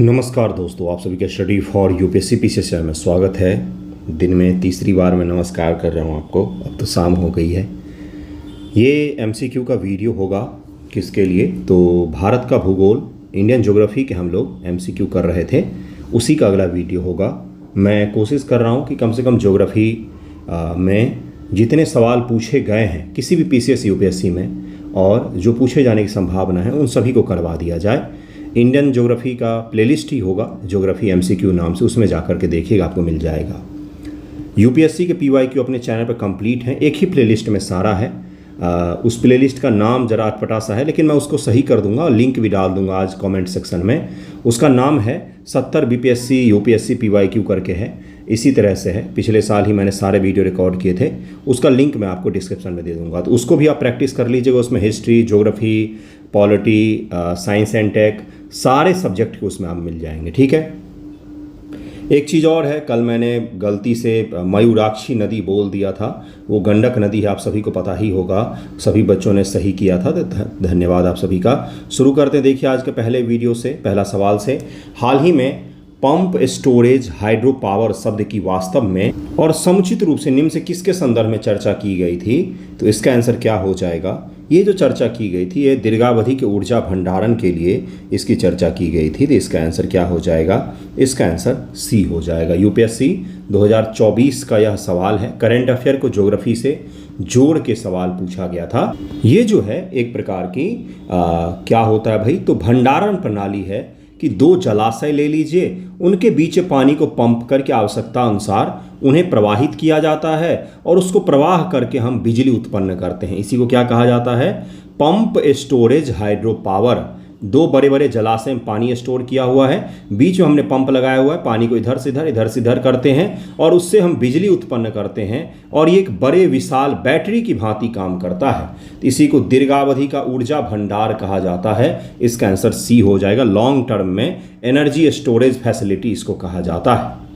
नमस्कार दोस्तों, आप सभी का स्टडी फॉर यूपीएससी पीसीएस में स्वागत है। दिन में तीसरी बार मैं नमस्कार कर रहा हूं आपको। अब तो शाम हो गई है। ये एमसीक्यू का वीडियो होगा किसके लिए, तो भारत का भूगोल इंडियन ज्योग्राफी के हम लोग एमसीक्यू कर रहे थे, उसी का अगला वीडियो होगा। मैं कोशिश कर रहा हूं कि कम से कम ज्योग्राफी में जितने सवाल पूछे गए हैं किसी भी पीसीएस यूपीएससी में और जो पूछे जाने की संभावना है उन सभी को करवा दिया जाए। इंडियन ज्योग्राफी का प्लेलिस्ट ही होगा, ज्योग्राफी एमसीक्यू नाम से, उसमें जाकर के देखिएगा, आपको मिल जाएगा। यूपीएससी के पीवाईक्यू अपने चैनल पर कंप्लीट हैं, एक ही प्लेलिस्ट में सारा है। उस प्लेलिस्ट का नाम जरा अटपटा सा है, लेकिन मैं उसको सही कर दूंगा और लिंक भी डाल दूंगा आज कमेंट सेक्शन में। उसका नाम है 70 बीपीएससी यूपीएससी पीवाईक्यू करके है, इसी तरह से है। पिछले साल ही मैंने सारे वीडियो रिकॉर्ड किए थे, उसका लिंक मैं आपको डिस्क्रिप्शन में दे दूंगा, तो उसको भी आप प्रैक्टिस कर लीजिएगा। उसमें history, geography, polity, science and tech, सारे सब्जेक्ट के उसमें आप मिल जाएंगे। ठीक है। एक चीज़ और है, कल मैंने गलती से मयूराक्षी नदी बोल दिया था, वो गंडक नदी है, आप सभी को पता ही होगा। सभी बच्चों ने सही किया था, तो धन्यवाद आप सभी का। शुरू करते हैं। देखिए आज के पहले वीडियो से, पहला सवाल से। हाल ही में पंप स्टोरेज हाइड्रो पावर शब्द की वास्तव में और समुचित रूप से निम्न से किसके संदर्भ में चर्चा की गई थी, तो इसका आंसर क्या हो जाएगा। ये जो चर्चा की गई थी, ये दीर्घावधि के ऊर्जा भंडारण के लिए इसकी चर्चा की गई थी, तो इसका आंसर क्या हो जाएगा। इसका आंसर सी हो जाएगा। यूपीएससी 2024 का यह सवाल है। करंट अफेयर को ज्योग्राफी से जोड़ के सवाल पूछा गया था। ये जो है एक प्रकार की क्या होता है भाई, तो भंडारण प्रणाली है कि दो जलाशय ले लीजिए, उनके बीच पानी को पंप करके आवश्यकता अनुसार उन्हें प्रवाहित किया जाता है और उसको प्रवाह करके हम बिजली उत्पन्न करते हैं। इसी को क्या कहा जाता है, पंप स्टोरेज हाइड्रो पावर। दो बड़े बड़े जलाशय में पानी स्टोर किया हुआ है, बीच में हमने पंप लगाया हुआ है, पानी को इधर से इधर करते हैं और उससे हम बिजली उत्पन्न करते हैं, और ये एक बड़े विशाल बैटरी की भांति काम करता है। तो इसी को दीर्घावधि का ऊर्जा भंडार कहा जाता है। इसका आंसर सी हो जाएगा। लॉन्ग टर्म में एनर्जी स्टोरेज फैसिलिटी इसको कहा जाता है।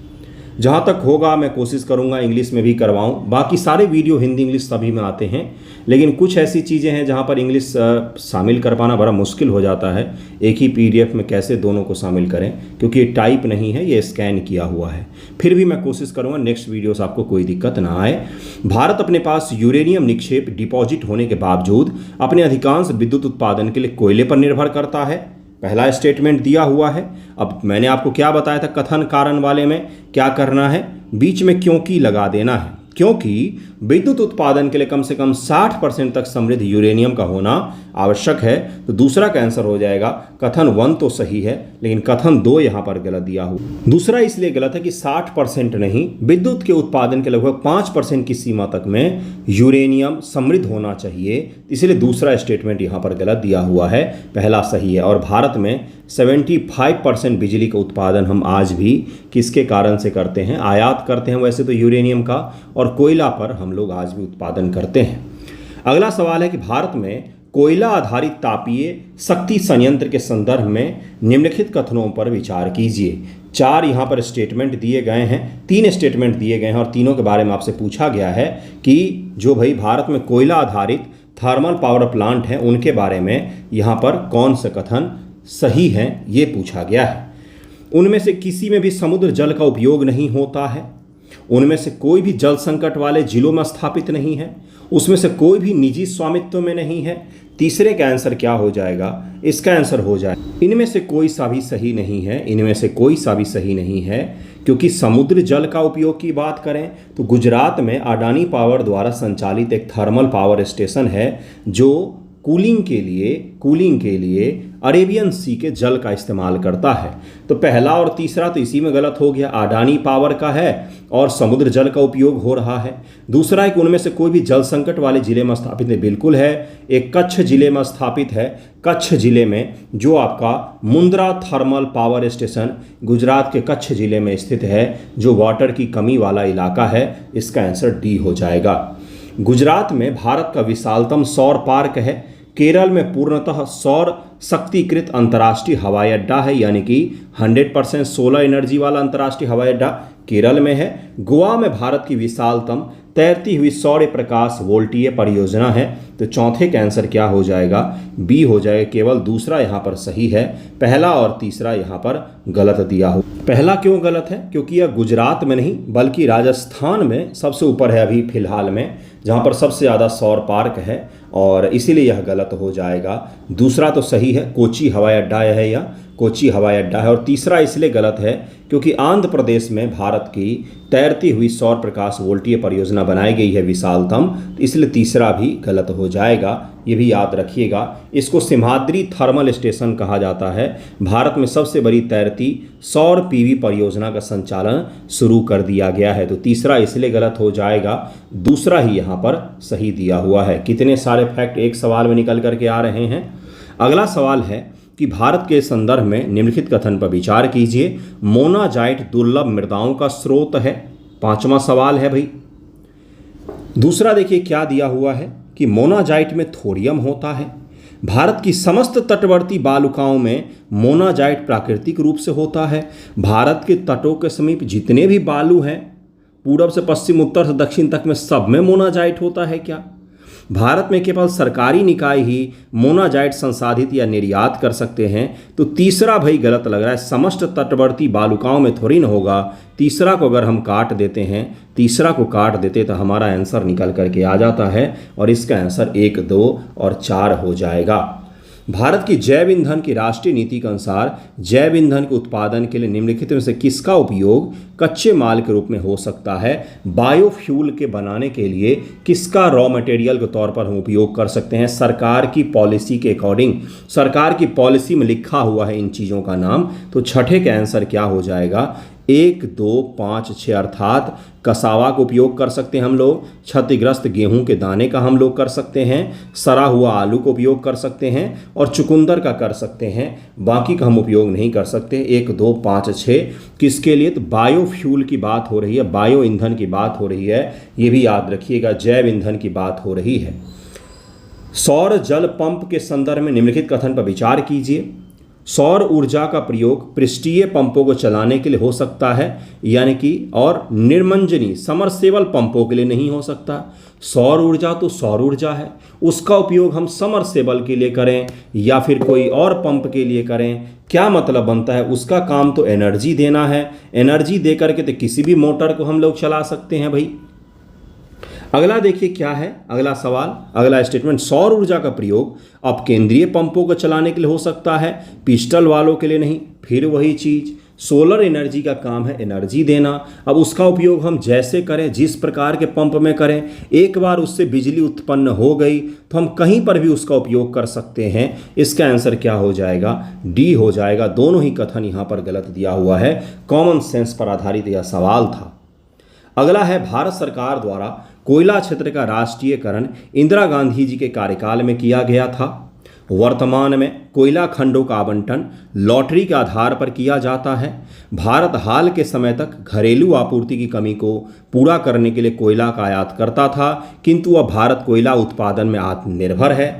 जहाँ तक होगा मैं कोशिश करूँगा इंग्लिश में भी करवाऊँ। बाकी सारे वीडियो हिंदी इंग्लिश सभी में आते हैं, लेकिन कुछ ऐसी चीज़ें हैं जहाँ पर इंग्लिश शामिल कर पाना बड़ा मुश्किल हो जाता है। एक ही पीडीएफ में कैसे दोनों को शामिल करें, क्योंकि ये टाइप नहीं है, ये स्कैन किया हुआ है। फिर भी मैं कोशिश करूँगा नेक्स्ट वीडियो से आपको कोई दिक्कत ना आए। भारत अपने पास यूरेनियम निक्षेप डिपॉजिट होने के बावजूद अपने अधिकांश विद्युत उत्पादन के लिए कोयले पर निर्भर करता है। पहला स्टेटमेंट दिया हुआ है। अब मैंने आपको क्या बताया था, कथन कारण वाले में क्या करना है, बीच में क्योंकि लगा देना है, क्योंकि विद्युत उत्पादन के लिए कम से कम 60% तक समृद्ध यूरेनियम का होना आवश्यक है। तो दूसरा का आंसर हो जाएगा। कथन 1 तो सही है, लेकिन कथन 2 यहाँ पर गलत दिया हुआ। दूसरा इसलिए गलत है कि 60% नहीं, विद्युत के उत्पादन के लगभग 5% की सीमा तक में यूरेनियम समृद्ध होना चाहिए, इसलिए दूसरा स्टेटमेंट यहाँ पर गलत दिया हुआ है, पहला सही है। और भारत में 75% बिजली का उत्पादन हम आज भी किसके कारण से करते हैं, आयात करते हैं वैसे तो यूरेनियम का, और कोयला पर हम लोग आज भी उत्पादन करते हैं। अगला सवाल है कि भारत में कोयला आधारित तापीय शक्ति संयंत्र के संदर्भ में निम्नलिखित कथनों पर विचार कीजिए। 4 यहाँ पर स्टेटमेंट दिए गए हैं, 3 स्टेटमेंट दिए गए हैं और तीनों के बारे में आपसे पूछा गया है कि जो भाई भारत में कोयला आधारित थर्मल पावर प्लांट हैं उनके बारे में यहाँ पर कौन से कथन सही हैं, ये पूछा गया है। उनमें से किसी में भी समुद्र जल का उपयोग नहीं होता है, उनमें से कोई भी जल संकट वाले जिलों में स्थापित नहीं है, उसमें से कोई भी निजी स्वामित्व में नहीं है। तीसरे का आंसर क्या हो जाएगा, इसका आंसर हो जाएगा इनमें से कोई सा भी सही नहीं है। इनमें से कोई सा भी सही नहीं है, क्योंकि समुद्र जल का उपयोग की बात करें तो गुजरात में अडानी पावर द्वारा संचालित एक थर्मल पावर स्टेशन है जो कूलिंग के लिए अरेबियन सी के जल का इस्तेमाल करता है। तो पहला और तीसरा तो इसी में गलत हो गया, अडानी पावर का है और समुद्र जल का उपयोग हो रहा है। दूसरा एक उनमें से कोई भी जल संकट वाले जिले में स्थापित है, बिल्कुल है, एक कच्छ जिले में स्थापित है। कच्छ जिले में जो आपका Mundra thermal power station Gujarat के कच्छ जिले में स्थित है, जो वाटर की कमी वाला इलाका है। इसका आंसर डी हो जाएगा। गुजरात में भारत का विशालतम सौर पार्क है। केरल में पूर्णतः सौर शक्तिकृत अंतर्राष्ट्रीय हवाई अड्डा है, यानी कि 100% सोलर एनर्जी वाला अंतर्राष्ट्रीय हवाई अड्डा केरल में है। गोवा में भारत की विशालतम तैरती हुई सौर प्रकाश वोल्टीय परियोजना है। तो चौथे का आंसर क्या हो जाएगा? बी हो जाएगा। केवल दूसरा यहाँ पर सही है, पहला और तीसरा यहाँ पर गलत दिया हो। पहला क्यों गलत है? क्योंकि यह गुजरात में नहीं बल्कि राजस्थान में सबसे ऊपर है अभी फिलहाल में, जहाँ पर सबसे ज़्यादा सौर पार्क है, और इसीलिए यह गलत हो जाएगा। दूसरा तो सही है, कोच्चि हवाई अड्डा है, या कोच्चि हवाई अड्डा है। और तीसरा इसलिए गलत है क्योंकि आंध्र प्रदेश में भारत की तैरती हुई सौर प्रकाश वोल्टीय परियोजना बनाई गई है विशालतम, इसलिए तीसरा भी गलत हो जाएगा। ये भी याद रखिएगा। इसको सिम्हाद्री थर्मल स्टेशन कहा जाता है। भारत में सबसे बड़ी तैरती सौर पीवी परियोजना का संचालन शुरू कर दिया गया है। तो तीसरा इसलिए गलत हो जाएगा, दूसरा ही यहाँ पर सही दिया हुआ है। कितने सारे फैक्ट एक सवाल में निकल करके आ रहे हैं। अगला सवाल है कि भारत के संदर्भ में निम्नलिखित कथन पर विचार कीजिए। मोनाजाइट दुर्लभ मृदाओं का स्रोत है। पांचवा सवाल है भाई। दूसरा देखिए क्या दिया हुआ है कि मोनाजाइट में थोरियम होता है। भारत की समस्त तटवर्ती बालुकाओं में मोनाजाइट प्राकृतिक रूप से होता है। भारत के तटों के समीप जितने भी बालू हैं, पूर्व से पश्चिम, उत्तर से दक्षिण तक में, सब में मोनाजाइट होता है क्या? भारत में केवल सरकारी निकाय ही मोनाजाइट संसाधित या निर्यात कर सकते हैं। तो तीसरा भाई गलत लग रहा है, समस्त तटवर्ती बालुकाओं में थोड़ी ना होगा। तीसरा को अगर हम काट देते हैं, तीसरा को काट देते तो हमारा आंसर निकल करके आ जाता है, और इसका आंसर 1, 2 और 4 हो जाएगा। भारत की जैव ईंधन की राष्ट्रीय नीति के अनुसार जैव ईंधन के उत्पादन के लिए निम्नलिखित में से किसका उपयोग कच्चे माल के रूप में हो सकता है? बायोफ्यूल के बनाने के लिए किसका रॉ मटेरियल के तौर पर हम उपयोग कर सकते हैं? सरकार की पॉलिसी के अकॉर्डिंग, सरकार की पॉलिसी में लिखा हुआ है इन चीज़ों का नाम। तो छठे का आंसर क्या हो जाएगा? 1, 2, 5, 6 अर्थात कसावा का उपयोग कर सकते हैं हम लोग, क्षतिग्रस्त गेहूं के दाने का हम लोग कर सकते हैं, सड़ा हुआ आलू का उपयोग कर सकते हैं, और चुकंदर का कर सकते हैं। बाकी का हम उपयोग नहीं कर सकते। 1, 2, 5, 6 किसके लिए? तो बायोफ्यूल की बात हो रही है, बायो ईंधन की बात हो रही है। ये भी याद रखिएगा, जैव ईंधन की बात हो रही है। सौर जल पंप के संदर्भ में निम्नलिखित कथन पर विचार कीजिए। सौर ऊर्जा का प्रयोग पृष्ठीय पंपों को चलाने के लिए हो सकता है, यानी कि, और निर्मंजनी समरसेबल पंपों के लिए नहीं हो सकता। सौर ऊर्जा तो सौर ऊर्जा है, उसका उपयोग हम समरसेबल के लिए करें या फिर कोई और पंप के लिए करें, क्या मतलब बनता है? उसका काम तो एनर्जी देना है। एनर्जी दे करके तो किसी भी मोटर को हम लोग चला सकते हैं भाई। अगला देखिए क्या है अगला सवाल, अगला स्टेटमेंट। सौर ऊर्जा का प्रयोग अब केंद्रीय पंपों को चलाने के लिए हो सकता है, पिस्टल वालों के लिए नहीं। फिर वही चीज, सोलर एनर्जी का काम है एनर्जी देना। अब उसका उपयोग हम जैसे करें, जिस प्रकार के पंप में करें, एक बार उससे बिजली उत्पन्न हो गई तो हम कहीं पर भी उसका उपयोग कर सकते हैं। इसका आंसर क्या हो जाएगा? डी हो जाएगा। दोनों ही कथन यहाँ पर गलत दिया हुआ है, कॉमन सेंस पर आधारित यह सवाल था। अगला है भारत सरकार द्वारा कोयला क्षेत्र का राष्ट्रीयकरण इंदिरा गांधी जी के कार्यकाल में किया गया था। वर्तमान में कोयला खंडों का आवंटन लॉटरी के आधार पर किया जाता है। भारत हाल के समय तक घरेलू आपूर्ति की कमी को पूरा करने के लिए कोयला का आयात करता था, किंतु अब भारत कोयला उत्पादन में आत्मनिर्भर है।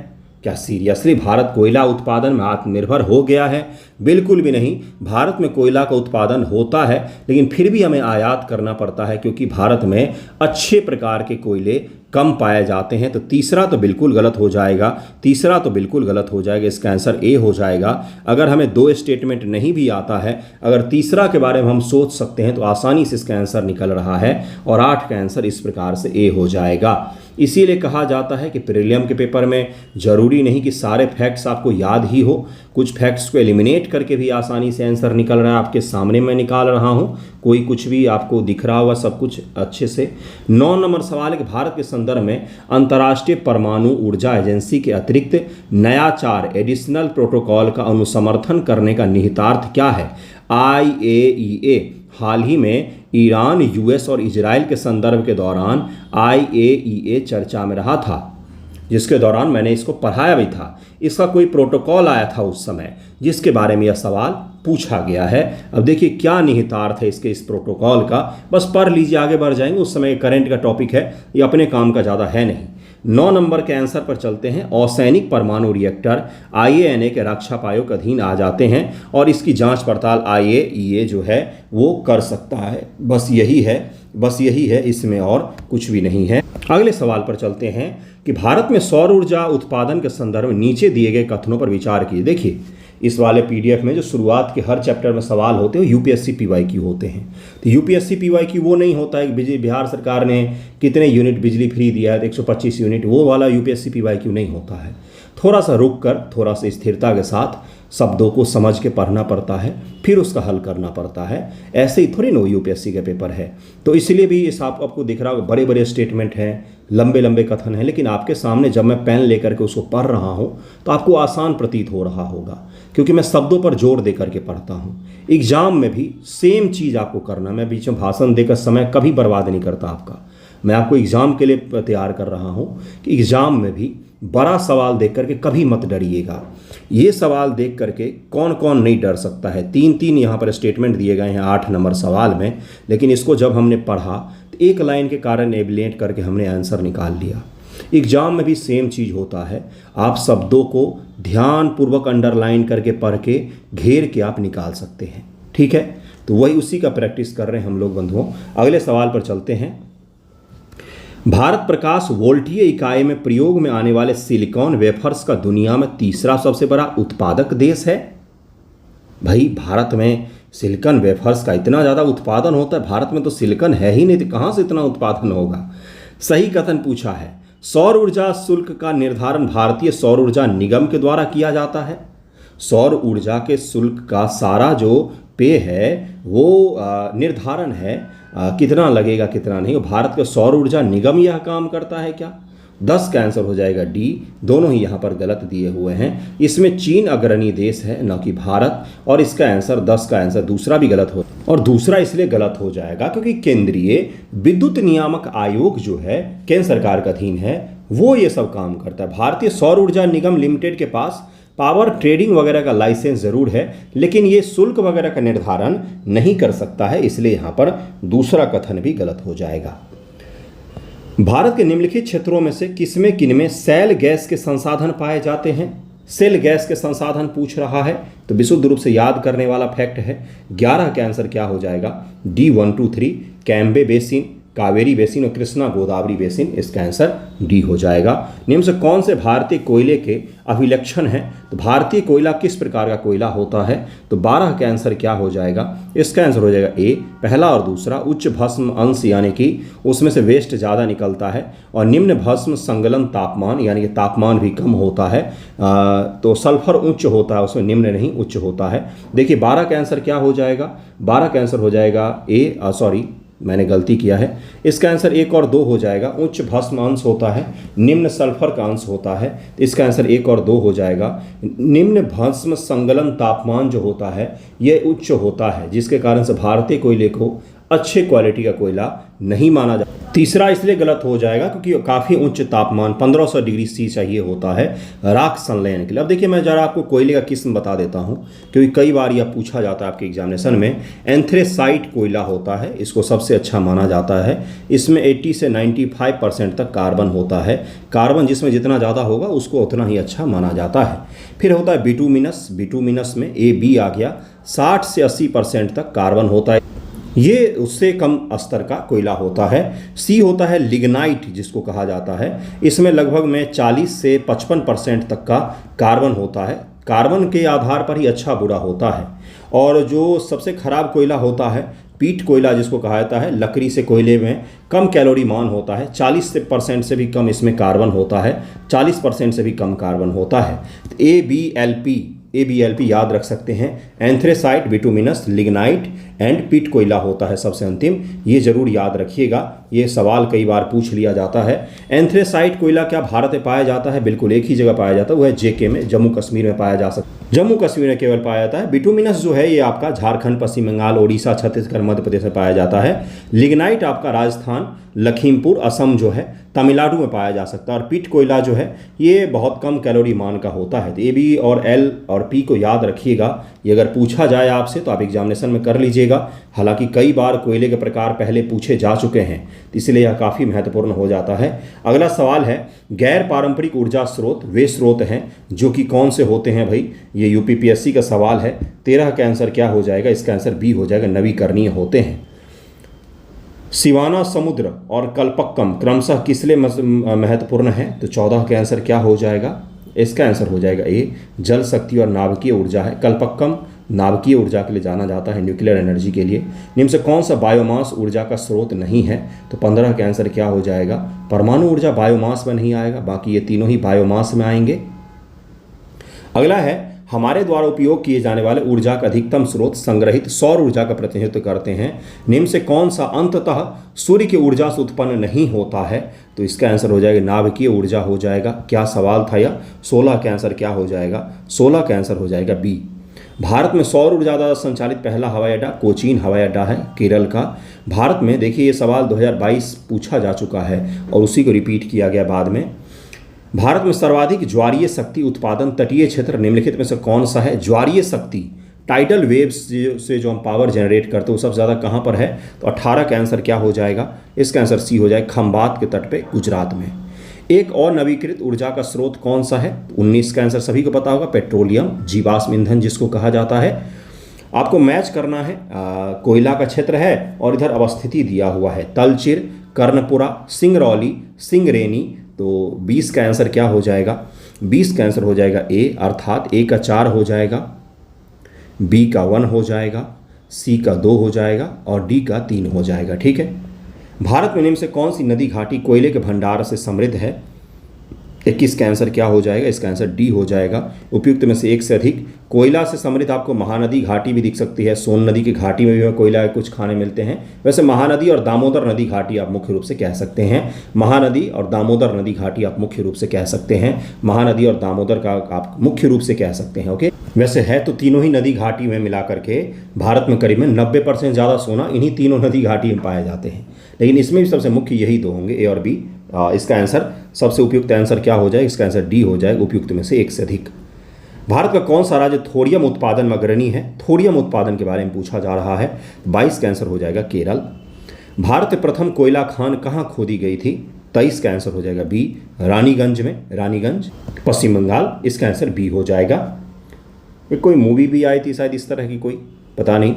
क्या सीरियसली भारत कोयला उत्पादन में आत्मनिर्भर हो गया है? बिल्कुल भी नहीं। भारत में कोयला का उत्पादन होता है, लेकिन फिर भी हमें आयात करना पड़ता है, क्योंकि भारत में अच्छे प्रकार के कोयले कम पाए जाते हैं। तो तीसरा तो बिल्कुल गलत हो जाएगा, तीसरा तो बिल्कुल गलत हो जाएगा। इसका आंसर ए हो जाएगा। अगर हमें 2 स्टेटमेंट नहीं भी आता है, अगर तीसरा के बारे में हम सोच सकते हैं तो आसानी से इसका आंसर निकल रहा है, और 8 का आंसर इस प्रकार से ए हो जाएगा। इसीलिए कहा जाता है कि प्रीलियम के पेपर में जरूरी नहीं कि सारे फैक्ट्स आपको याद ही हो, कुछ फैक्ट्स को एलिमिनेट करके भी आसानी से आंसर निकल रहा है। आपके सामने मैं निकाल रहा हूँ, कोई कुछ भी आपको दिख रहा होगा सब कुछ अच्छे से। 9 नंबर सवाल है कि भारत के संदर्भ में अंतर्राष्ट्रीय परमाणु ऊर्जा एजेंसी के अतिरिक्त नया 4 एडिशनल प्रोटोकॉल का अनुसमर्थन करने का निहितार्थ क्या है? IAEA हाल ही में ईरान, यूएस और इजराइल के संदर्भ के दौरान IAEA चर्चा में रहा था, जिसके दौरान मैंने इसको पढ़ाया भी था। इसका कोई प्रोटोकॉल आया था उस समय, जिसके बारे में यह सवाल पूछा गया है। अब देखिए क्या निहितार्थ है इसके, इस प्रोटोकॉल का, बस पढ़ लीजिए, आगे बढ़ जाएंगे। उस समय करंट का टॉपिक है, ये अपने काम का ज़्यादा है नहीं। 9 नंबर के आंसर पर चलते हैं। असैनिक परमाणु रिएक्टर IANA के रक्षा आयोग के अधीन आ जाते हैं, और इसकी जांच पड़ताल IAEA जो है वो कर सकता है। बस यही है, बस यही है, इसमें और कुछ भी नहीं है। अगले सवाल पर चलते हैं कि भारत में सौर ऊर्जा उत्पादन के संदर्भ में नीचे दिए गए कथनों पर विचार कीजिए। देखिए इस वाले पीडीएफ में जो शुरुआत के हर चैप्टर में सवाल होते हैं यूपीएससी पीवाईक्यू होते हैं। तो यूपीएससी पीवाईक्यू वो नहीं होता है कि बिहार सरकार ने कितने यूनिट बिजली फ्री दिया है, 125 यूनिट, वो वाला यूपीएससी पीवाईक्यू नहीं होता है। थोड़ा सा रुक कर, थोड़ा सा स्थिरता के साथ शब्दों को समझ के पढ़ना पड़ता है, फिर उसका हल करना पड़ता है। ऐसे ही थोड़ी ना यूपीएससी का पेपर है। तो इसलिए भी इस आपको दिख रहा होगा बड़े बड़े स्टेटमेंट हैं, लंबे लंबे कथन हैं, लेकिन आपके सामने जब मैं पेन लेकर के उसको पढ़ रहा हूँ तो आपको आसान प्रतीत हो रहा होगा, क्योंकि मैं शब्दों पर जोर दे करके पढ़ता हूँ। एग्जाम में भी सेम चीज़ आपको करना। मैं बीच में भाषण देकर समय कभी बर्बाद नहीं करता आपका। मैं आपको एग्ज़ाम के लिए तैयार कर रहा हूँ कि एग्ज़ाम में भी बड़ा सवाल देख करके कभी मत डरिएगा। ये सवाल देख करके कौन कौन नहीं डर सकता है। 3-3 यहाँ पर स्टेटमेंट दिए गए हैं 8 नंबर सवाल में, लेकिन इसको जब हमने पढ़ा तो एक लाइन के कारण एबिलेट करके हमने आंसर निकाल लिया। एग्जाम में भी सेम चीज़ होता है। आप शब्दों को ध्यानपूर्वक अंडरलाइन करके पढ़ के घेर के आप निकाल सकते हैं। ठीक है, तो वही उसी का प्रैक्टिस कर रहे हैं हम लोग बंधुओं। अगले सवाल पर चलते हैं। भारत प्रकाश वोल्टीय इकाई में प्रयोग में आने वाले सिलिकॉन वेफर्स का दुनिया में तीसरा सबसे बड़ा उत्पादक देश है। भाई भारत में सिलिकॉन वेफर्स का इतना ज़्यादा उत्पादन होता है, भारत में तो सिलिकॉन है ही नहीं, तो कहाँ से इतना उत्पादन होगा। सही कथन पूछा है। सौर ऊर्जा शुल्क का निर्धारण भारतीय सौर ऊर्जा निगम के द्वारा किया जाता है। सौर ऊर्जा के शुल्क का सारा जो पे है वो निर्धारण है, कितना लगेगा कितना नहीं, भारत का सौर ऊर्जा निगम यह काम करता है क्या। 10 का आंसर हो जाएगा डी। दोनों ही यहाँ पर गलत दिए हुए हैं। इसमें चीन अग्रणी देश है, न कि भारत, और इसका आंसर 10 का आंसर दूसरा भी गलत हो, और दूसरा इसलिए गलत हो जाएगा क्योंकि केंद्रीय विद्युत नियामक आयोग जो है केंद्र सरकार का अधीन है, वो ये सब काम करता है। भारतीय सौर ऊर्जा निगम लिमिटेड के पास पावर ट्रेडिंग वगैरह का लाइसेंस जरूर है, लेकिन ये शुल्क वगैरह का निर्धारण नहीं कर सकता है, इसलिए यहाँ पर दूसरा कथन भी गलत हो जाएगा। भारत के निम्नलिखित क्षेत्रों में से किनमें शैल गैस के संसाधन पाए जाते हैं। शैल गैस के संसाधन पूछ रहा है तो विशुद्ध रूप से याद करने वाला फैक्ट है। 11 का आंसर क्या हो जाएगा, D 1, 2, 3, Cambay basin, Kaveri basin और कृष्णा गोदावरी बेसिन। इसका आंसर डी हो जाएगा। निम्न से कौन से भारतीय कोयले के अभिलक्षण हैं। तो भारतीय कोयला किस प्रकार का कोयला होता है। तो 12 का आंसर क्या हो जाएगा, इसका आंसर हो जाएगा ए, पहला और दूसरा। उच्च भस्म अंश यानी कि उसमें से वेस्ट ज़्यादा निकलता है, और निम्न भस्म संगलन तापमान यानी कि तापमान भी कम होता है। तो सल्फर उच्च होता है, उसमें निम्न नहीं उच्च होता है। देखिए 12 का आंसर क्या हो जाएगा, 12 का आंसर हो जाएगा ए, सॉरी मैंने गलती किया है, इसका आंसर 1 और 2 हो जाएगा। उच्च भस्म अंश होता है, निम्न सल्फर का अंश होता है, तो इसका आंसर 1 और 2 हो जाएगा। निम्न भस्म संगलन तापमान जो होता है ये उच्च होता है, जिसके कारण से भारतीय कोयले को अच्छे क्वालिटी का कोयला नहीं माना जाता। तीसरा इसलिए गलत हो जाएगा क्योंकि काफ़ी उच्च तापमान 1500 डिग्री सी चाहिए होता है राख संलयन के लिए। अब देखिए मैं ज़रा आपको कोयले का किस्म बता देता हूँ, क्योंकि कई बार यह पूछा जाता है आपके एग्जामिनेशन में। एंथ्रेसाइट कोयला होता है, इसको सबसे अच्छा माना जाता है। इसमें 80 से 95% तक कार्बन होता है। कार्बन जिसमें जितना ज़्यादा होगा उसको उतना ही अच्छा माना जाता है। फिर होता है बिटुमिनस, बिटुमिनस में ए बी आ गया, 60 से 80% तक कार्बन होता है, ये उससे कम स्तर का कोयला होता है। सी होता है लिग्नाइट जिसको कहा जाता है, इसमें लगभग में 40 से 55% तक का कार्बन होता है। कार्बन के आधार पर ही अच्छा बुरा होता है। और जो सबसे खराब कोयला होता है पीट कोयला जिसको कहा जाता है, लकड़ी से कोयले में कम कैलोरी मान होता है, 40% से भी कम इसमें कार्बन होता है, 40% से भी कम कार्बन होता है। ABLP याद रख सकते हैं, एंथ्रेसाइट, बिटुमिनस, लिग्नाइट एंड पीट कोयला होता है सबसे अंतिम। ये जरूर याद रखिएगा, ये सवाल कई बार पूछ लिया जाता है। एंथ्रेसाइट कोयला क्या भारत में पाया जाता है, बिल्कुल एक ही जगह पाया जाता है, वो है JK में, जम्मू कश्मीर में पाया जा सकता है, जम्मू कश्मीर में केवल पाया जाता है। बिटुमिनस जो है ये आपका झारखंड, पश्चिम बंगाल, ओडिशा, छत्तीसगढ़, मध्य प्रदेश में पाया जाता है। लिग्नाइट आपका राजस्थान, लखीमपुर, असम जो है तमिलनाडु में पाया जा सकता है। और पीट कोयला जो है ये बहुत कम कैलोरी मान का होता है। तो AB और L और P को याद रखिएगा, ये अगर पूछा जाए आपसे तो आप एग्जामिनेशन में कर लीजिएगा। हालांकि कई बार कोयले के प्रकार पहले पूछे जा चुके हैं, तो इसलिए यह काफ़ी महत्वपूर्ण हो जाता है। अगला सवाल है, गैर पारंपरिक ऊर्जा स्रोत वे स्रोत हैं जो कि कौन से होते हैं भाई, ये UPPSC का सवाल है। 13 का आंसर क्या हो जाएगा, इसका आंसर B हो जाएगा, नवीकरणीय होते हैं। सिवाना समुद्र और कल्पक्कम क्रमशः किस लिए महत्वपूर्ण है? तो 14 का आंसर क्या हो जाएगा? इसका आंसर हो जाएगा ए, जल शक्ति और नाभिकीय ऊर्जा है। कल्पक्कम नाभिकीय ऊर्जा के लिए जाना जाता है, न्यूक्लियर एनर्जी के लिए। निम्न से कौन सा बायोमास ऊर्जा का स्रोत नहीं है? तो 15 का आंसर क्या हो जाएगा? परमाणु ऊर्जा बायोमास में नहीं आएगा, बाकी ये तीनों ही बायोमास में आएंगे। अगला है, हमारे द्वारा उपयोग किए जाने वाले ऊर्जा का अधिकतम स्रोत संग्रहित सौर ऊर्जा का प्रतिनिधित्व करते हैं। निम्न से कौन सा अंततः सूर्य की ऊर्जा से उत्पन्न नहीं होता है? तो इसका आंसर हो जाएगा नाभिकीय ऊर्जा हो जाएगा। क्या सवाल था यह? 16 का आंसर क्या हो जाएगा? 16 का आंसर हो जाएगा बी। भारत में सौर ऊर्जा द्वारा संचालित पहला हवाई अड्डा कोचीन हवाई अड्डा है, केरल का। भारत में देखिए, ये सवाल 2022 पूछा जा चुका है और उसी को रिपीट किया गया बाद में। भारत में सर्वाधिक ज्वारीय शक्ति उत्पादन तटीय क्षेत्र निम्नलिखित में से कौन सा है? ज्वारीय शक्ति, टाइडल वेव्स से जो हम पावर जनरेट करते हैं वो सबसे ज़्यादा कहाँ पर है? तो 18 का आंसर क्या हो जाएगा? इसका आंसर सी हो जाएगा, खंबात के तट पे गुजरात में। एक और नवीकृत ऊर्जा का स्रोत कौन सा है? 19 का आंसर सभी को पता होगा, पेट्रोलियम, जीवाश्म ईंधन जिसको कहा जाता है। आपको मैच करना है, कोयला का क्षेत्र है और इधर अवस्थिति दिया हुआ है, तलचिर, कर्णपुरा, सिंगरौली, सिंगरेनी। तो 20 का आंसर क्या हो जाएगा? 20 का आंसर हो जाएगा ए, अर्थात ए का 4 हो जाएगा, बी का 1 हो जाएगा, सी का 2 हो जाएगा और डी का 3 हो जाएगा। ठीक है। भारत में निम्न से कौन सी नदी घाटी कोयले के भंडार से समृद्ध है? 21 का आंसर क्या हो जाएगा? इसका आंसर डी हो जाएगा। उपयुक्त में से एक से अधिक कोयला से समृद्ध आपको महानदी घाटी भी दिख सकती है, सोन नदी की घाटी में भी कोयला के कुछ खाने मिलते हैं। वैसे महानदी और दामोदर नदी घाटी आप मुख्य रूप से कह सकते हैं। महानदी और दामोदर नदी घाटी आप मुख्य रूप से कह सकते हैं। महानदी और दामोदर का आप मुख्य रूप से कह सकते हैं। ओके, वैसे है तो तीनों ही नदी घाटी में मिला करके भारत में करीबन 90% ज़्यादा सोना इन्हीं तीनों नदी घाटी में पाए जाते हैं, लेकिन इसमें भी सबसे मुख्य यही दो होंगे, ए और बी। इसका आंसर सबसे उपयुक्त आंसर क्या हो जाएगा? इसका आंसर डी हो जाएगा, उपयुक्त में से एक से अधिक। भारत का कौन सा राज्य थोरियम उत्पादन में अग्रणी है? थोरियम उत्पादन के बारे में पूछा जा रहा है। 22 का आंसर हो जाएगा केरल। भारत में प्रथम कोयला खान कहाँ खोदी गई थी? 23 का आंसर हो जाएगा बी, रानीगंज में, रानीगंज, पश्चिम बंगाल। इसका आंसर बी हो जाएगा। कोई मूवी भी आई थी शायद इस तरह की, कोई पता नहीं।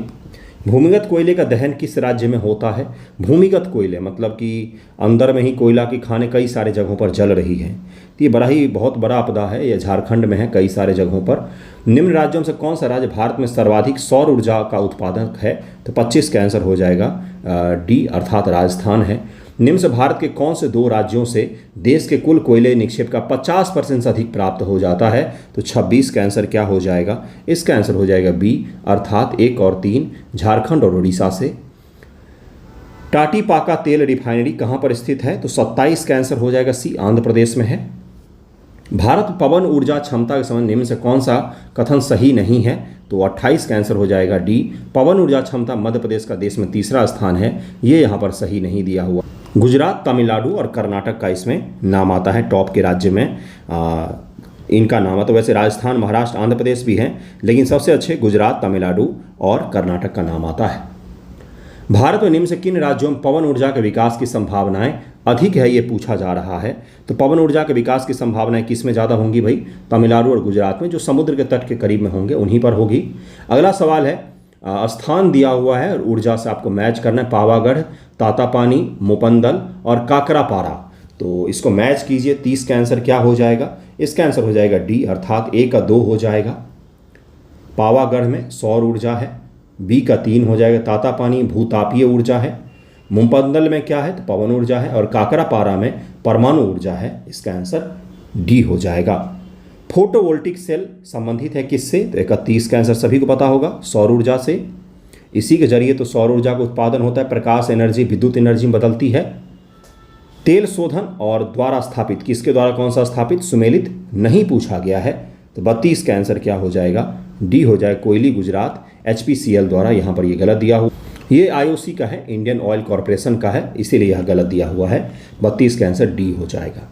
भूमिगत कोयले का दहन किस राज्य में होता है? भूमिगत कोयले मतलब कि अंदर में ही कोयला की खानें कई सारे जगहों पर जल रही हैं, तो ये बहुत बड़ा आपदा है। ये झारखंड में है कई सारे जगहों पर। निम्न राज्यों से कौन सा राज्य भारत में सर्वाधिक सौर ऊर्जा का उत्पादक है? तो 25 का आंसर हो जाएगा डी, अर्थात राजस्थान है। निम्न से भारत के कौन से दो राज्यों से देश के कुल कोयले निक्षेप का 50% से अधिक प्राप्त हो जाता है? तो 26 का आंसर क्या हो जाएगा? इसका आंसर हो जाएगा बी, अर्थात 1 और 3, झारखंड और उड़ीसा से। टाटीपाका तेल रिफाइनरी कहाँ पर स्थित है? तो 27 का आंसर हो जाएगा सी, आंध्र प्रदेश में है। भारत पवन ऊर्जा क्षमता के संबंध निम्न से कौन सा कथन सही नहीं है? तो 28 का आंसर हो जाएगा डी, पवन ऊर्जा क्षमता मध्य प्रदेश का देश में तीसरा स्थान है, ये यहाँ पर सही नहीं दिया हुआ। गुजरात, तमिलनाडु और कर्नाटक का इसमें नाम आता है, टॉप के राज्य में इनका नाम आता है। वैसे राजस्थान, महाराष्ट्र, आंध्र प्रदेश भी हैं, लेकिन सबसे अच्छे गुजरात, तमिलनाडु और कर्नाटक का नाम आता है। भारत में निम्न से किन राज्यों में पवन ऊर्जा के विकास की संभावनाएं अधिक है, ये पूछा जा रहा है। तो पवन ऊर्जा के विकास की संभावनाएं किस में ज़्यादा होंगी भाई? तमिलनाडु और गुजरात में, जो समुद्र के तट के करीब में होंगे उन्हीं पर होगी। अगला सवाल है, स्थान दिया हुआ है और ऊर्जा से आपको मैच करना है, पावागढ़, तातापानी, मुपंदल और काकरापारा। तो इसको मैच कीजिए। 30 का आंसर क्या हो जाएगा? इसका आंसर हो जाएगा डी, अर्थात ए का 2 हो जाएगा। पावागढ़ में सौर ऊर्जा है, बी का 3 हो जाएगा, तातापानी भूतापीय ऊर्जा है, मुपंदल में क्या है? तो पवन ऊर्जा है, और काकरापारा में परमाणु ऊर्जा है। इसका आंसर डी हो जाएगा। फोटोवोल्टिक सेल संबंधित है किससे? तो 31 का आंसर सभी को पता होगा, सौर ऊर्जा से। इसी के जरिए तो सौर ऊर्जा का उत्पादन होता है, प्रकाश एनर्जी विद्युत एनर्जी में बदलती है। तेल शोधन और द्वारा स्थापित, किसके द्वारा कौन सा स्थापित? सुमेलित नहीं पूछा गया है। तो 32 का आंसर क्या हो जाएगा? डी हो जाएगा, कोयली गुजरात, HPCL द्वारा। यहाँ पर ये गलत दिया हुआ, ये IOC का है, इंडियन ऑयल कॉरपोरेशन का है, इसीलिए यह गलत दिया हुआ है। 32 का आंसर डी हो जाएगा।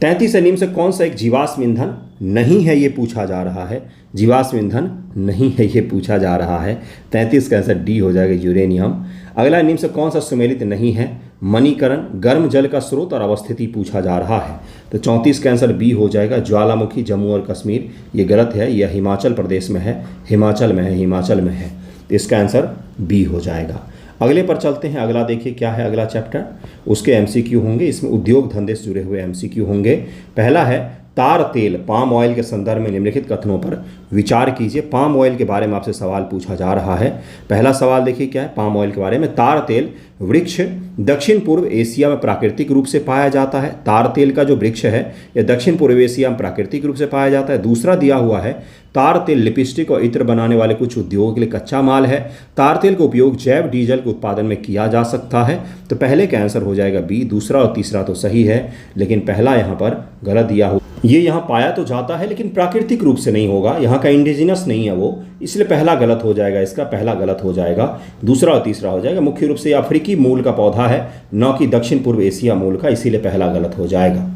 33 निम्न से कौन सा एक जीवाश्म ईंधन नहीं है, ये पूछा जा रहा है। जीवाश्म ईंधन नहीं है, ये पूछा जा रहा है। 33 का आंसर डी हो जाएगा, यूरेनियम। अगला, निम्न से कौन सा सुमेलित नहीं है? मणिकरण, गर्म जल का स्रोत और अवस्थिति पूछा जा रहा है। तो 34 का आंसर बी हो जाएगा, ज्वालामुखी, जम्मू और कश्मीर। ये गलत है, यह हिमाचल प्रदेश में है, हिमाचल में है, हिमाचल में है। इसका आंसर बी हो जाएगा। अगले पर चलते हैं। अगला देखिए क्या है अगला चैप्टर, उसके एमसीक्यू होंगे। इसमें उद्योग धंधे से जुड़े हुए एमसीक्यू होंगे। पहला है तार तेल पाम ऑयल के संदर्भ में निम्नलिखित कथनों पर विचार कीजिए। पाम ऑयल के बारे में आपसे सवाल पूछा जा रहा है। पहला सवाल देखिए क्या है पाम ऑयल के बारे में। तार तेल वृक्ष दक्षिण पूर्व एशिया में प्राकृतिक रूप से पाया जाता है। तार तेल का जो वृक्ष है यह दक्षिण पूर्व एशिया में प्राकृतिक रूप से पाया जाता है। दूसरा दिया हुआ है तार तेल लिपस्टिक और इत्र बनाने वाले कुछ उद्योगों के लिए कच्चा माल है। तार तेल का उपयोग जैव डीजल के उत्पादन में किया जा सकता है। तो पहले का आंसर हो जाएगा बी। दूसरा और तीसरा तो सही है, लेकिन पहला यहाँ पर गलत दिया हुआ। ये यहाँ पाया तो जाता है लेकिन प्राकृतिक रूप से नहीं होगा, यहाँ का इंडिजिनस नहीं है वो, इसलिए पहला गलत हो जाएगा। इसका पहला गलत हो जाएगा, दूसरा और तीसरा हो जाएगा। मुख्य रूप से अफ्रीकी मूल का पौधा है, न कि दक्षिण पूर्व एशिया मूल का, इसीलिए पहला गलत हो जाएगा।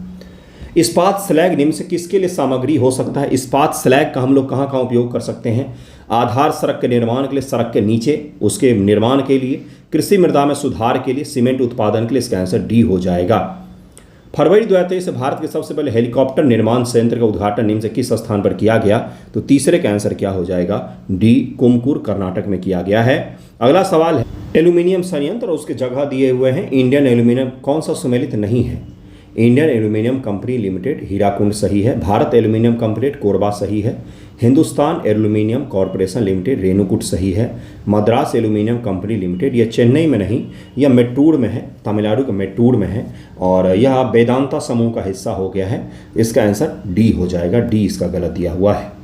इस्पात स्लैग निम्न से किसके लिए सामग्री हो सकता है? इस्पात स्लैग का हम लोग कहाँ कहाँ उपयोग कर सकते हैं? आधार सड़क के निर्माण के लिए, सड़क के नीचे उसके निर्माण के लिए, कृषि मृदा में सुधार के लिए, सीमेंट उत्पादन के लिए। इसका आंसर डी हो जाएगा। फरवरी 2023 से भारत के सबसे पहले हेलीकॉप्टर निर्माण संयंत्र का उद्घाटन निम्न से किस स्थान पर किया गया? तो तीसरे का आंसर क्या हो जाएगा? डी, कुमकुर कर्नाटक में किया गया है। अगला सवाल है एल्यूमिनियम संयंत्र और उसके जगह दिए हुए हैं। इंडियन एल्यूमिनियम कौन सा सुमेलित नहीं है? Indian aluminium company limited Hirakud सही है। भारत एल्यूमिनियम कंपनी कोरबा सही है। Hindustan aluminium corporation limited Renukoot सही है। मद्रास एल्यूमिनियम कंपनी लिमिटेड यह चेन्नई में नहीं, यह मेट्टूर में है, तमिलनाडु के मेट्टूर में है और यह वेदांता समूह का हिस्सा हो गया है। इसका आंसर डी हो जाएगा। डी इसका गलत दिया हुआ है।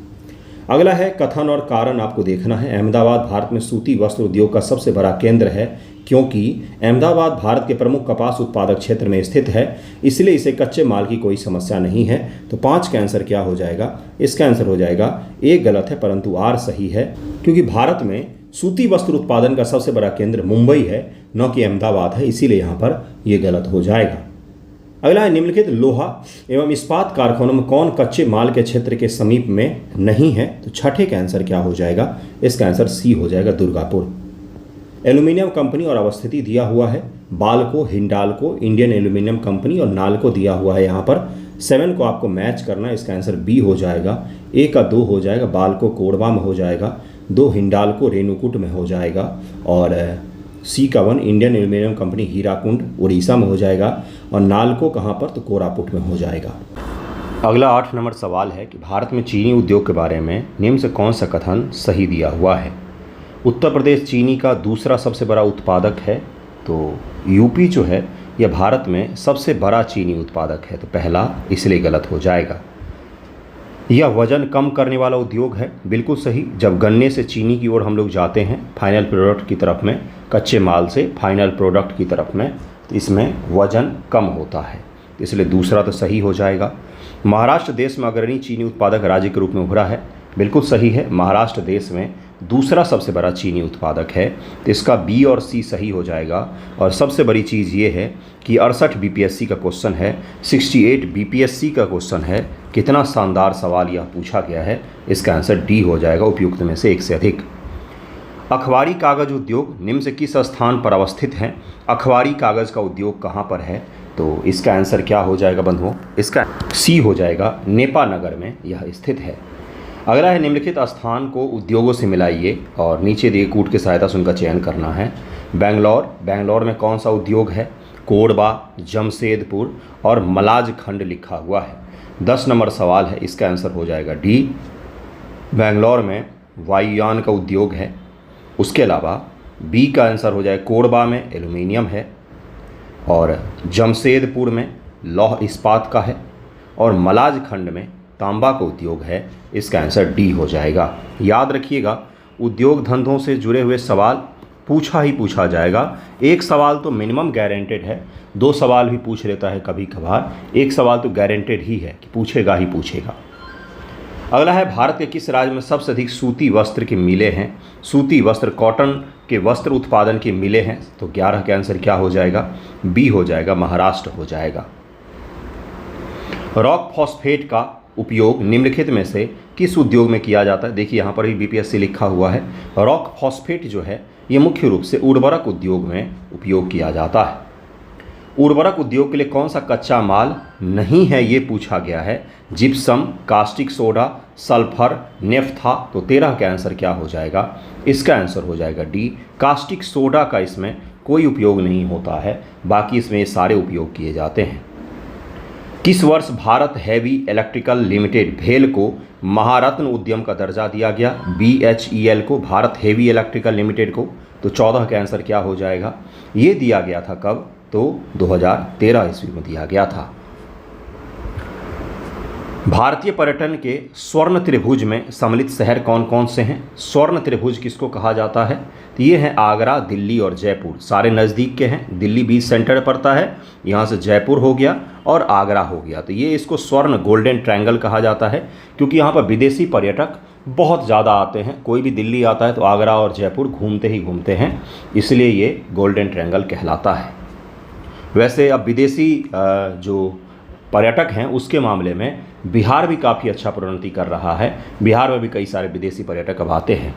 अगला है कथन और कारण आपको देखना है। अहमदाबाद भारत में सूती वस्त्र उद्योग का सबसे बड़ा केंद्र है क्योंकि अहमदाबाद भारत के प्रमुख कपास उत्पादक क्षेत्र में स्थित है, इसलिए इसे कच्चे माल की कोई समस्या नहीं है। तो 5 का आंसर क्या हो जाएगा? इसका आंसर हो जाएगा ए गलत है परंतु आर सही है, क्योंकि भारत में सूती वस्त्र उत्पादन का सबसे बड़ा केंद्र मुंबई है, न कि अहमदाबाद है, इसीलिए यहाँ पर यह गलत हो जाएगा। अगला है निम्नलिखित लोहा एवं इस्पात कारखानों में कौन कच्चे माल के क्षेत्र के समीप में नहीं है? तो छठे का आंसर क्या हो जाएगा? इसका आंसर सी हो जाएगा, दुर्गापुर। एल्यूमिनियम कंपनी और अवस्थिति दिया हुआ है। Balco, Hindalco, Indian aluminium company और नाल्को दिया हुआ है। यहाँ पर 7 को आपको मैच करना है। इसका आंसर बी हो जाएगा। ए का 2 हो जाएगा, बाल्को कोरबा में हो जाएगा, 2 हिंडाल्को रेणुकूट में हो जाएगा और सी का 1 Indian aluminium company Hirakud Orissa में हो जाएगा और नाल्को कहाँ पर? तो कोरापुट में हो जाएगा। अगला 8 नंबर सवाल है कि भारत में चीनी उद्योग के बारे में निम्न से कौन सा कथन सही दिया हुआ है? उत्तर प्रदेश चीनी का दूसरा सबसे बड़ा उत्पादक है, तो यूपी जो है यह भारत में सबसे बड़ा चीनी उत्पादक है, तो पहला इसलिए गलत हो जाएगा। यह वजन कम करने वाला उद्योग है, बिल्कुल सही। जब गन्ने से चीनी की ओर हम लोग जाते हैं फाइनल प्रोडक्ट की तरफ में, कच्चे माल से फाइनल प्रोडक्ट की तरफ में, तो इसमें वजन कम होता है, इसलिए दूसरा तो सही हो जाएगा। महाराष्ट्र देश में अग्रणी चीनी उत्पादक राज्य के रूप में उभरा है, बिल्कुल सही है। महाराष्ट्र देश में दूसरा सबसे बड़ा चीनी उत्पादक है, तो इसका बी और सी सही हो जाएगा। और सबसे बड़ी चीज़ ये है कि 68 बीपीएससी का क्वेश्चन है, 68 बीपीएससी का क्वेश्चन है। कितना शानदार सवाल यह पूछा गया है। इसका आंसर डी हो जाएगा, उपयुक्त में से एक से अधिक। अखबारी कागज़ उद्योग निम्न से किस स्थान पर अवस्थित है? अखबारी कागज़ का उद्योग कहाँ पर है? तो इसका आंसर क्या हो जाएगा बंधुओं? इसका सी हो जाएगा, नेपा नगर में यह स्थित है। अगला है निम्नलिखित स्थान को उद्योगों से मिलाइए और नीचे दिए कूट की सहायता से उनका चयन करना है। बेंगलोर, बेंगलोर में कौन सा उद्योग है? कोरबा, जमशेदपुर और मलाज खंड लिखा हुआ है। 10 नंबर सवाल है, इसका आंसर हो जाएगा डी। बेंगलोर में वायुयान का उद्योग है। उसके अलावा बी का आंसर हो जाए, कोरबा में एल्यूमिनियम है और जमशेदपुर में लौह इस्पात का है और मलाज खंड में तांबा का उद्योग है। इसका आंसर डी हो जाएगा। याद रखिएगा, उद्योग धंधों से जुड़े हुए सवाल पूछा ही पूछा जाएगा। एक सवाल तो मिनिमम गारंटेड है, 2 सवाल भी पूछ लेता है कभी कभार, एक सवाल तो गारंटेड ही है कि पूछेगा ही पूछेगा। अगला है भारत के किस राज्य में सबसे अधिक सूती वस्त्र की मिलें हैं? सूती वस्त्र, कॉटन के वस्त्र उत्पादन की मिलें हैं, तो 11 का आंसर क्या हो जाएगा? बी हो जाएगा, महाराष्ट्र हो जाएगा। रॉक फॉस्फेट का उपयोग निम्नलिखित में से किस उद्योग में किया जाता है? देखिए यहाँ पर भी बीपीएससी लिखा हुआ है। रॉक फॉस्फेट जो है ये मुख्य रूप से उर्वरक उद्योग में उपयोग किया जाता है। उर्वरक उद्योग के लिए कौन सा कच्चा माल नहीं है ये पूछा गया है। Gypsum, caustic soda, sulphur, naphtha. तो 13 का आंसर क्या हो जाएगा? इसका आंसर हो जाएगा डी, कास्टिक सोडा का इसमें कोई उपयोग नहीं होता है, बाकी इसमें ये सारे उपयोग किए जाते हैं। किस वर्ष भारत हेवी इलेक्ट्रिकल लिमिटेड भेल को महारत्न उद्यम का दर्जा दिया गया? BHEL को, भारत हेवी इलेक्ट्रिकल लिमिटेड को। तो 14 का आंसर क्या हो जाएगा? ये दिया गया था कब? तो 2013 ईस्वी में दिया गया था। भारतीय पर्यटन के स्वर्ण त्रिभुज में सम्मिलित शहर कौन कौन से हैं? स्वर्ण त्रिभुज किसको कहा जाता है? तो ये हैं आगरा, दिल्ली और जयपुर। सारे नज़दीक के हैं। दिल्ली बीच सेंटर पड़ता है, यहाँ से जयपुर हो गया और आगरा हो गया। तो ये इसको स्वर्ण गोल्डन ट्रायंगल कहा जाता है, क्योंकि यहाँ पर विदेशी पर्यटक बहुत ज़्यादा आते हैं। कोई भी दिल्ली आता है तो आगरा और जयपुर घूमते ही घूमते हैं, इसलिए ये गोल्डन ट्रायंगल कहलाता है। वैसे अब विदेशी जो पर्यटक हैं उसके मामले में बिहार भी काफ़ी अच्छा प्रोन्नति कर रहा है। बिहार में भी कई सारे विदेशी पर्यटक अब आते हैं।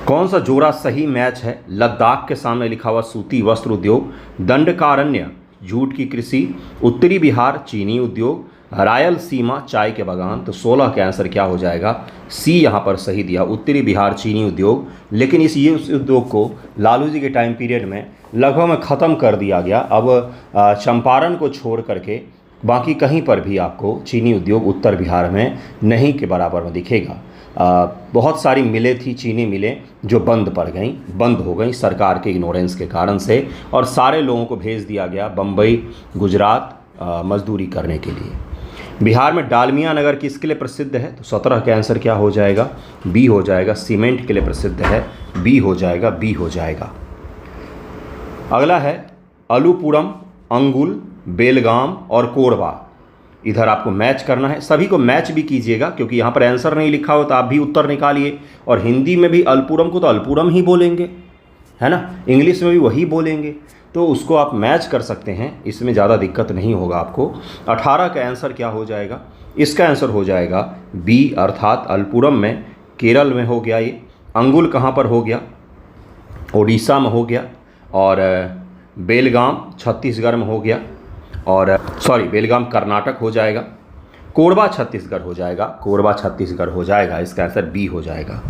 कौन सा जोड़ा सही मैच है? लद्दाख के सामने लिखा हुआ सूती वस्त्र उद्योग, दंडकारण्य जूट की कृषि, उत्तरी बिहार चीनी उद्योग, रायलसीमा चाय के बागान। तो 16 का आंसर क्या हो जाएगा? सी यहाँ पर सही दिया, उत्तरी बिहार चीनी उद्योग। लेकिन ये उद्योग को लालू जी के टाइम पीरियड में लगभग में ख़त्म कर दिया गया। अब चंपारण को छोड़ करके बाकी कहीं पर भी आपको चीनी उद्योग उत्तर बिहार में नहीं के बराबर में दिखेगा। बहुत सारी मिलें थी, चीनी मिलें, जो बंद हो गई सरकार के इग्नोरेंस के कारण से, और सारे लोगों को भेज दिया गया बम्बई, गुजरात मजदूरी करने के लिए। बिहार में डालमिया नगर किसके लिए प्रसिद्ध है? तो 17 का आंसर क्या हो जाएगा? बी हो जाएगा, सीमेंट के लिए प्रसिद्ध है। बी हो जाएगा, बी हो जाएगा। अगला है अलूपुरम, अंगुल, बेलगाम और कोरबा। इधर आपको मैच करना है, सभी को मैच भी कीजिएगा, क्योंकि यहाँ पर आंसर नहीं लिखा हो तो आप भी उत्तर निकालिए। और हिंदी में भी अलपुरम को तो अलपुरम ही बोलेंगे, है ना, इंग्लिश में भी वही बोलेंगे, तो उसको आप मैच कर सकते हैं, इसमें ज़्यादा दिक्कत नहीं होगा आपको। 18 का आंसर क्या हो जाएगा? इसका आंसर हो जाएगा बी, अर्थात अलपुरम में केरल में हो गया ये। अंगुल कहाँ पर हो गया? ओडिशा में हो गया। और बेलगाम छत्तीसगढ़ में हो गया, और बेलगाम कर्नाटक हो जाएगा। कोरबा छत्तीसगढ़ हो जाएगा, कोरबा छत्तीसगढ़ हो जाएगा। इसका आंसर बी हो जाएगा।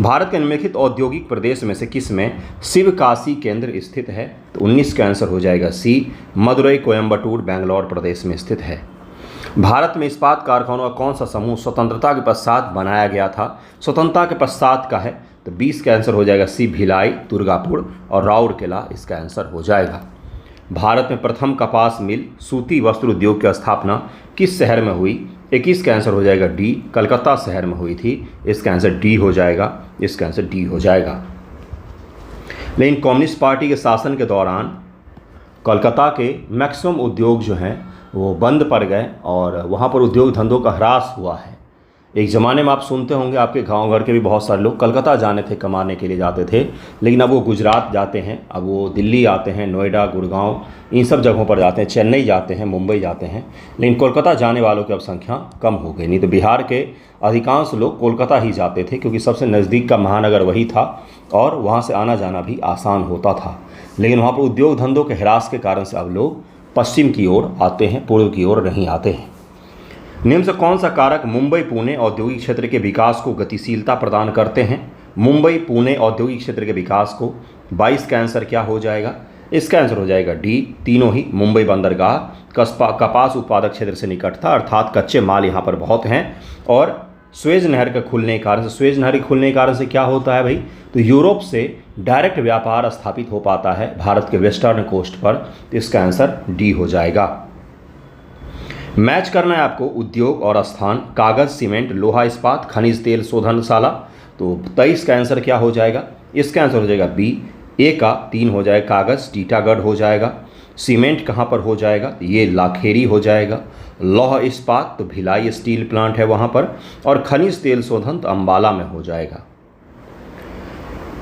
भारत के निम्नलिखित औद्योगिक प्रदेश में से किस में शिवकाशी केंद्र स्थित है? तो 19 का आंसर हो जाएगा सी, मदुरई, कोयम्बटूर, बेंगलोर प्रदेश में स्थित है। भारत में इस्पात कारखानों का कौन सा समूह स्वतंत्रता के पश्चात बनाया गया था? स्वतंत्रता के पश्चात का है, तो 20 का आंसर हो जाएगा सी, भिलाई, दुर्गापुर और राउरकेला। इसका आंसर हो जाएगा। भारत में प्रथम कपास मिल, सूती वस्त्र उद्योग की स्थापना किस शहर में हुई? 21 का आंसर हो जाएगा डी, कलकत्ता शहर में हुई थी। इसका आंसर डी हो जाएगा, इसका आंसर डी हो जाएगा। लेकिन कम्युनिस्ट पार्टी के शासन के दौरान कलकत्ता के मैक्सिमम उद्योग जो हैं वो बंद पड़ गए, और वहाँ पर उद्योग धंधों का ह्रास हुआ है। एक ज़माने में आप सुनते होंगे, आपके गांव घर के भी बहुत सारे लोग कलकत्ता जाने थे, कमाने के लिए जाते थे, लेकिन अब वो गुजरात जाते हैं, अब वो दिल्ली आते हैं, नोएडा, गुड़गांव, इन सब जगहों पर जाते हैं, चेन्नई जाते हैं, मुंबई जाते हैं। लेकिन कोलकाता जाने वालों की अब संख्या कम हो गई। नहीं तो बिहार के अधिकांश लोग कोलकाता ही जाते थे, क्योंकि सबसे नज़दीक का महानगर वही था और वहाँ से आना जाना भी आसान होता था। लेकिन वहाँ पर उद्योग धंधों के ह्रास के कारण से अब लोग पश्चिम की ओर आते हैं, पूर्व की ओर नहीं आते हैं। निम्न से कौन सा कारक मुंबई पुणे औद्योगिक क्षेत्र के विकास को गतिशीलता प्रदान करते हैं? मुंबई पुणे औद्योगिक क्षेत्र के विकास को। 22 का आंसर क्या हो जाएगा? इसका आंसर हो जाएगा डी, तीनों ही। मुंबई बंदरगाह, कपास उत्पादक क्षेत्र से निकटता, अर्थात कच्चे माल यहाँ पर बहुत हैं, और स्वेज नहर के खुलने के कारण से, स्वेज नहर के खुलने के कारण से क्या होता है भाई? तो यूरोप से डायरेक्ट व्यापार स्थापित हो पाता है भारत के वेस्टर्न कोस्ट पर। तो इसका आंसर डी हो जाएगा। मैच करना है आपको उद्योग और स्थान, कागज़, सीमेंट, लोहा इस्पात, खनिज तेल शोधनशाला। तो 23 का आंसर क्या हो जाएगा? इसका आंसर हो जाएगा बी, ए का 3 हो जाएगा, कागज़ टीटागढ़ हो जाएगा। सीमेंट कहाँ पर हो जाएगा? ये लाखेरी हो जाएगा। लौह इस्पात तो भिलाई स्टील प्लांट है वहाँ पर, और खनिज तेल शोधन तो अम्बाला में हो जाएगा।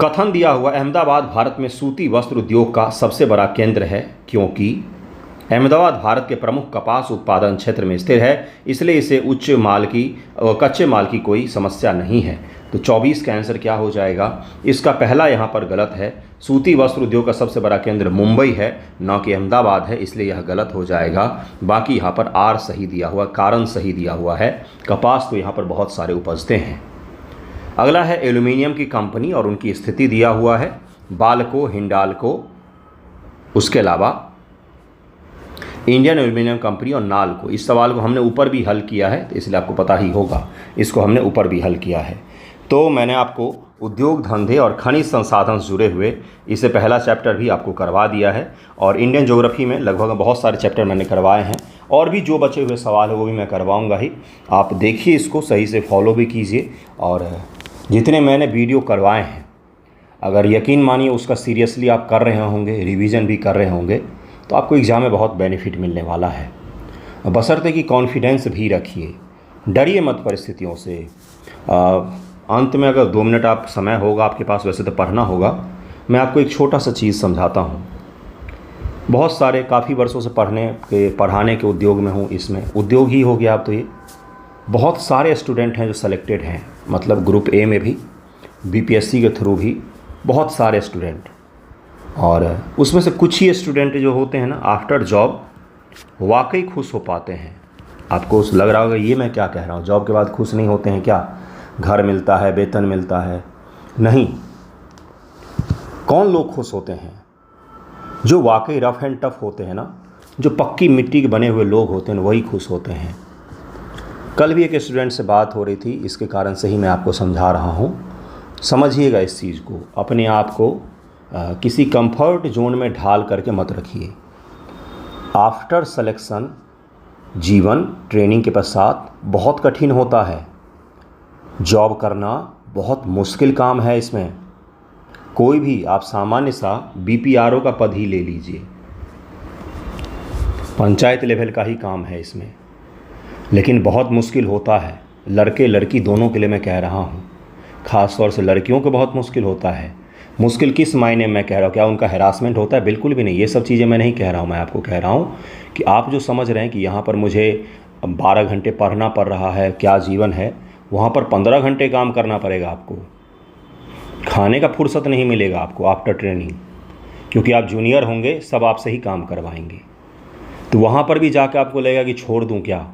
कथन दिया हुआ अहमदाबाद भारत में सूती वस्त्र उद्योग का सबसे बड़ा केंद्र है, क्योंकि अहमदाबाद भारत के प्रमुख कपास उत्पादन क्षेत्र में स्थित है, इसलिए इसे कच्चे माल की कोई समस्या नहीं है। तो 24 का आंसर क्या हो जाएगा? इसका पहला यहाँ पर गलत है। सूती वस्त्र उद्योग का सबसे बड़ा केंद्र मुंबई है, न कि अहमदाबाद है, इसलिए यह गलत हो जाएगा। बाकी यहाँ पर आर सही दिया हुआ, कारण सही दिया हुआ है। कपास तो यहाँ पर बहुत सारे उपजते हैं। अगला है एल्यूमिनियम की कंपनी और उनकी स्थिति दिया हुआ है, बाल्को, हिंडाल्को, उसके अलावा इंडियन एल्यूमिनियम कंपनी और नाल्को। इस सवाल को हमने ऊपर भी हल किया है, तो इसलिए आपको पता ही होगा, इसको हमने ऊपर भी हल किया है। तो मैंने आपको उद्योग धंधे और खनिज संसाधन से जुड़े हुए इससे पहला चैप्टर भी आपको करवा दिया है, और इंडियन ज्योग्राफी में लगभग बहुत सारे चैप्टर मैंने करवाए हैं, और भी जो बचे हुए सवाल है वो भी मैं करवाऊँगा ही। आप देखिए, इसको सही से फॉलो भी कीजिए, और जितने मैंने वीडियो करवाए हैं अगर यकीन मानिए उसका सीरियसली आप कर रहे होंगे, रिवीजन भी कर रहे होंगे, तो आपको एग्ज़ाम में बहुत बेनिफिट मिलने वाला है। बशर्ते कि कॉन्फिडेंस भी रखिए, डरिए मत परिस्थितियों से। अंत में अगर 2 मिनट आप समय होगा आपके पास, वैसे तो पढ़ना होगा, मैं आपको एक छोटा सा चीज़ समझाता हूँ। बहुत सारे काफ़ी वर्षों से पढ़ाने के उद्योग में हूँ, इसमें उद्योग ही हो गया अब तो ये। बहुत सारे स्टूडेंट हैं जो सेलेक्टेड हैं, मतलब ग्रुप ए में भी, बीपीएससी के थ्रू भी बहुत सारे स्टूडेंट, और उसमें से कुछ ही स्टूडेंट जो होते हैं ना, आफ्टर जॉब वाकई खुश हो पाते हैं। आपको लग रहा होगा ये मैं क्या कह रहा हूँ, जॉब के बाद खुश नहीं होते हैं क्या? घर मिलता है, वेतन मिलता है, नहीं। कौन लोग खुश होते हैं? जो वाकई रफ़ एंड टफ़ होते हैं ना, जो पक्की मिट्टी के बने हुए लोग होते हैं, वही खुश होते हैं। कल भी एक स्टूडेंट से बात हो रही थी, इसके कारण से ही मैं आपको समझा रहा हूँ। समझिएगा इस चीज़ को, अपने आप को किसी कंफर्ट जोन में ढाल करके मत रखिए। आफ्टर सिलेक्शन जीवन ट्रेनिंग के पश्चात बहुत कठिन होता है। जॉब करना बहुत मुश्किल काम है। इसमें कोई भी आप सामान्य सा बीपीआरओ का पद ही ले लीजिए, पंचायत लेवल का ही काम है इसमें, लेकिन बहुत मुश्किल होता है। लड़के लड़की दोनों के लिए मैं कह रहा हूँ, ख़ास तौर से लड़कियों को बहुत मुश्किल होता है। मुश्किल किस मायने में मैं कह रहा हूँ? क्या उनका हैरासमेंट होता है? बिल्कुल भी नहीं। ये सब चीज़ें मैं नहीं कह रहा हूँ। मैं आपको कह रहा हूँ कि आप जो समझ रहे हैं कि यहाँ पर मुझे 12 घंटे पढ़ना पड़ रहा है, क्या जीवन है, वहाँ पर 15 घंटे काम करना पड़ेगा आपको। खाने का फुर्सत नहीं मिलेगा आपको आफ्टर ट्रेनिंग, क्योंकि आप जूनियर होंगे, सब आपसे ही काम करवाएंगे। तो वहाँ पर भी जाकर आपको लगेगा कि छोड़ दूँ क्या।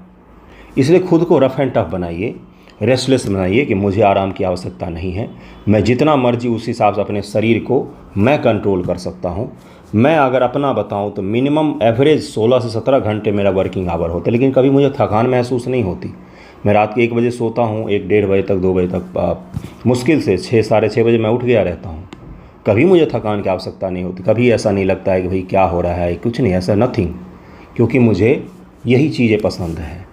इसलिए खुद को रफ़ एंड टफ़ बनाइए, रेस्टलेस बनाइए कि मुझे आराम की आवश्यकता नहीं है। मैं जितना मर्जी उस हिसाब से अपने शरीर को मैं कंट्रोल कर सकता हूँ। मैं अगर अपना बताऊँ तो मिनिमम एवरेज 16 से 17 घंटे मेरा वर्किंग आवर होता है, लेकिन कभी मुझे थकान महसूस नहीं होती। मैं रात के 1 बजे सोता हूँ, 1-1:30 बजे तक, 2 बजे तक, मुश्किल से 6 साढ़े 6 बजे मैं उठ गया रहता हूँ। कभी मुझे थकान की आवश्यकता नहीं होती, कभी ऐसा नहीं लगता है कि भाई क्या हो रहा है, कुछ नहीं, ऐसा नथिंग, क्योंकि मुझे यही चीज़ें पसंद है।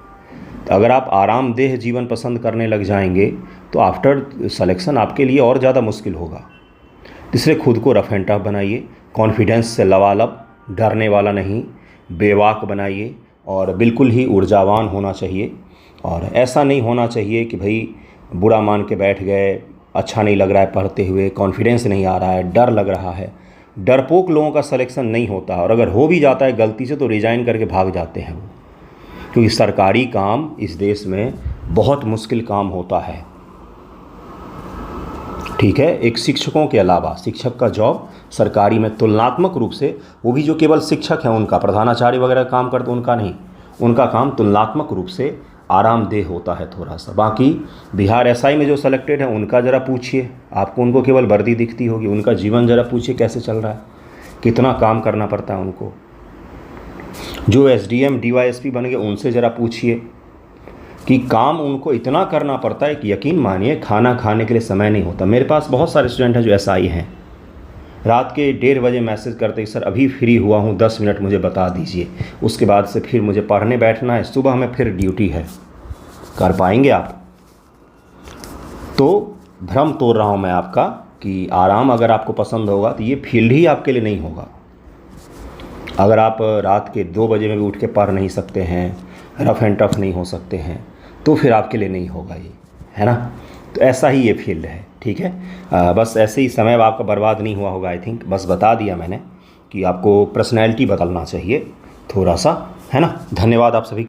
अगर आप आरामदेह जीवन पसंद करने लग जाएंगे तो आफ्टर सिलेक्शन आपके लिए और ज़्यादा मुश्किल होगा। इसलिए खुद को रफ़ एंड टफ़ बनाइए, कॉन्फिडेंस से लबालब, डरने वाला नहीं, बेबाक बनाइए, और बिल्कुल ही ऊर्जावान होना चाहिए। और ऐसा नहीं होना चाहिए कि भाई बुरा मान के बैठ गए, अच्छा नहीं लग रहा है पढ़ते हुए, कॉन्फिडेंस नहीं आ रहा है, डर लग रहा है। डरपोक लोगों का सिलेक्शन नहीं होता, और अगर हो भी जाता है गलती से तो रिज़ाइन करके भाग जाते हैं वो, क्योंकि सरकारी काम इस देश में बहुत मुश्किल काम होता है। ठीक है, एक शिक्षकों के अलावा शिक्षक का जॉब सरकारी में तुलनात्मक रूप से, वो भी जो केवल शिक्षक हैं उनका, प्रधानाचार्य वगैरह काम करते उनका नहीं, उनका काम तुलनात्मक रूप से आरामदेह होता है थोड़ा सा। बाकी बिहार एसआई में जो सेलेक्टेड है उनका ज़रा पूछिए, आपको उनको केवल वर्दी दिखती होगी, उनका जीवन ज़रा पूछिए कैसे चल रहा है, कितना काम करना पड़ता है उनको। जो एसडीएम डीवाईएसपी बन गए उनसे ज़रा पूछिए कि काम उनको इतना करना पड़ता है कि यकीन मानिए खाना खाने के लिए समय नहीं होता। मेरे पास बहुत सारे स्टूडेंट हैं जो एसआई हैं, रात के 1:30 बजे मैसेज करते कि सर अभी फ्री हुआ हूँ, 10 मिनट मुझे बता दीजिए, उसके बाद से फिर मुझे पढ़ने बैठना है, सुबह में फिर ड्यूटी है। कर पाएंगे आप? तो भ्रम तोड़ रहा हूँ मैं आपका कि आराम अगर आपको पसंद होगा तो ये फील्ड ही आपके लिए नहीं होगा। अगर आप रात के 2 बजे में भी उठ के पढ़ नहीं सकते हैं, रफ़ एंड टफ़ नहीं हो सकते हैं, तो फिर आपके लिए नहीं होगा ये, है ना। तो ऐसा ही ये फील्ड है, ठीक है। बस ऐसे ही समय आपका बर्बाद नहीं हुआ होगा, आई थिंक। बस बता दिया मैंने कि आपको पर्सनैलिटी बदलना चाहिए थोड़ा सा, है ना। धन्यवाद आप सभी का।